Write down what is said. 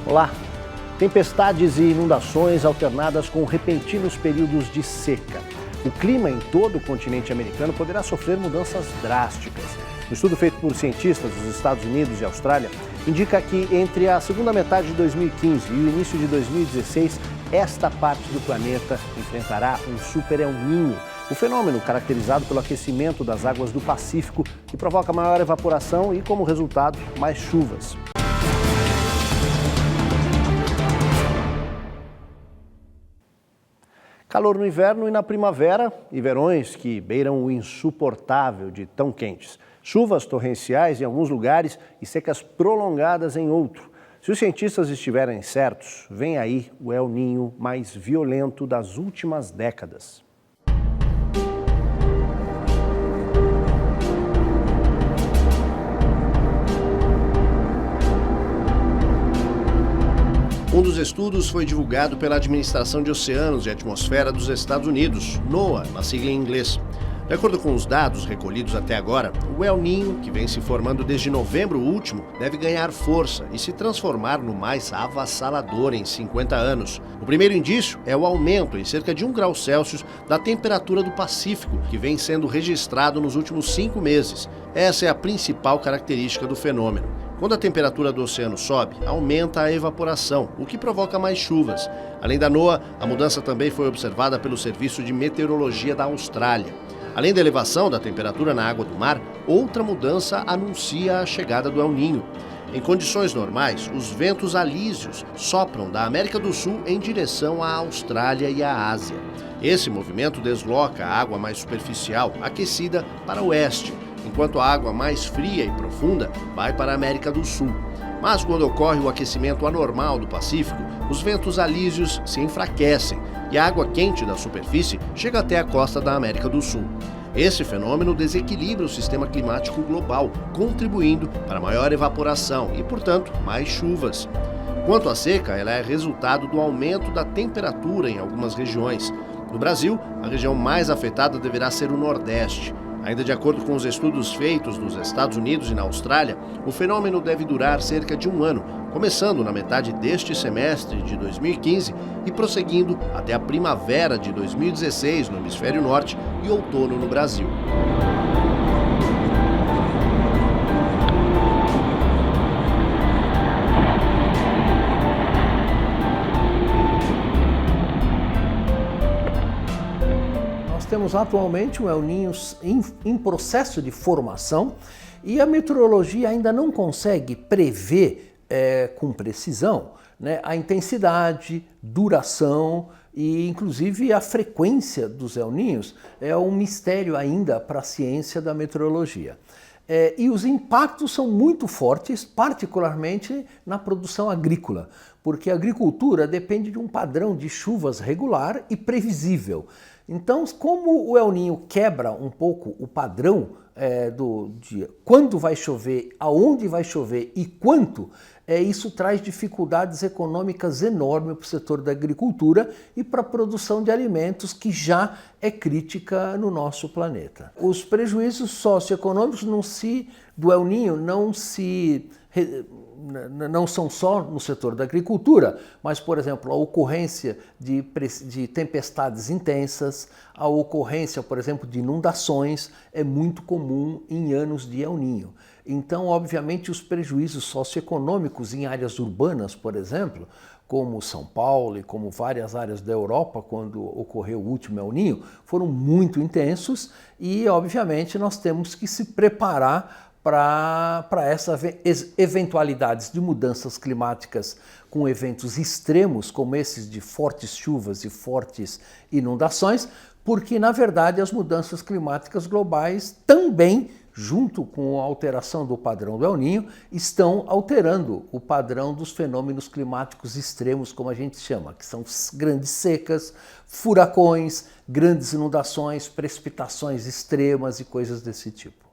Olá! Tempestades e inundações alternadas com repentinos períodos de seca. O clima em todo o continente americano poderá sofrer mudanças drásticas. Um estudo feito por cientistas dos Estados Unidos e Austrália indica que entre a segunda metade de 2015 e o início de 2016, esta parte do planeta enfrentará um super El Niño, o fenômeno caracterizado pelo aquecimento das águas do Pacífico, que provoca maior evaporação e, como resultado, mais chuvas. Calor no inverno e na primavera, e verões que beiram o insuportável de tão quentes. Chuvas torrenciais em alguns lugares e secas prolongadas em outro. Se os cientistas estiverem certos, vem aí o El Niño mais violento das últimas décadas. Um dos estudos foi divulgado pela Administração de Oceanos e Atmosfera dos Estados Unidos, NOAA, na sigla em inglês. De acordo com os dados recolhidos até agora, o El Niño, que vem se formando desde novembro último, deve ganhar força e se transformar no mais avassalador em 50 anos. O primeiro indício é o aumento em cerca de 1 grau Celsius da temperatura do Pacífico, que vem sendo registrado nos últimos 5 meses. Essa é a principal característica do fenômeno. Quando a temperatura do oceano sobe, aumenta a evaporação, o que provoca mais chuvas. Além da NOAA, a mudança também foi observada pelo Serviço de Meteorologia da Austrália. Além da elevação da temperatura na água do mar, outra mudança anuncia a chegada do El Niño. Em condições normais, os ventos alísios sopram da América do Sul em direção à Austrália e à Ásia. Esse movimento desloca a água mais superficial, aquecida, para o oeste, enquanto a água mais fria e profunda vai para a América do Sul. Mas quando ocorre o aquecimento anormal do Pacífico, os ventos alísios se enfraquecem e a água quente da superfície chega até a costa da América do Sul. Esse fenômeno desequilibra o sistema climático global, contribuindo para maior evaporação e, portanto, mais chuvas. Quanto à seca, ela é resultado do aumento da temperatura em algumas regiões. No Brasil, a região mais afetada deverá ser o Nordeste. Ainda de acordo com os estudos feitos nos Estados Unidos e na Austrália, o fenômeno deve durar cerca de 1 ano, começando na metade deste semestre de 2015 e prosseguindo até a primavera de 2016 no Hemisfério Norte e outono no Brasil. Temos atualmente um El Niño em processo de formação e a meteorologia ainda não consegue prever com precisão, né, a intensidade, duração e inclusive a frequência dos El Niños é um mistério ainda para a ciência da meteorologia. E os impactos são muito fortes, particularmente na produção agrícola, porque a agricultura depende de um padrão de chuvas regular e previsível. Então, como o El Niño quebra um pouco o padrão de quando vai chover, aonde vai chover e quanto, isso traz dificuldades econômicas enormes para o setor da agricultura e para a produção de alimentos, que já é crítica no nosso planeta. Os prejuízos socioeconômicos do El Niño não são só no setor da agricultura, mas, por exemplo, a ocorrência de tempestades intensas, a ocorrência, por exemplo, de inundações é muito comum em anos de El Niño. Então, obviamente, os prejuízos socioeconômicos em áreas urbanas, por exemplo, como São Paulo e como várias áreas da Europa, quando ocorreu o último El Niño, foram muito intensos e, obviamente, nós temos que se preparar para essas eventualidades de mudanças climáticas com eventos extremos, como esses de fortes chuvas e fortes inundações, porque, na verdade, as mudanças climáticas globais também, junto com a alteração do padrão do El Niño, estão alterando o padrão dos fenômenos climáticos extremos, como a gente chama, que são grandes secas, furacões, grandes inundações, precipitações extremas e coisas desse tipo.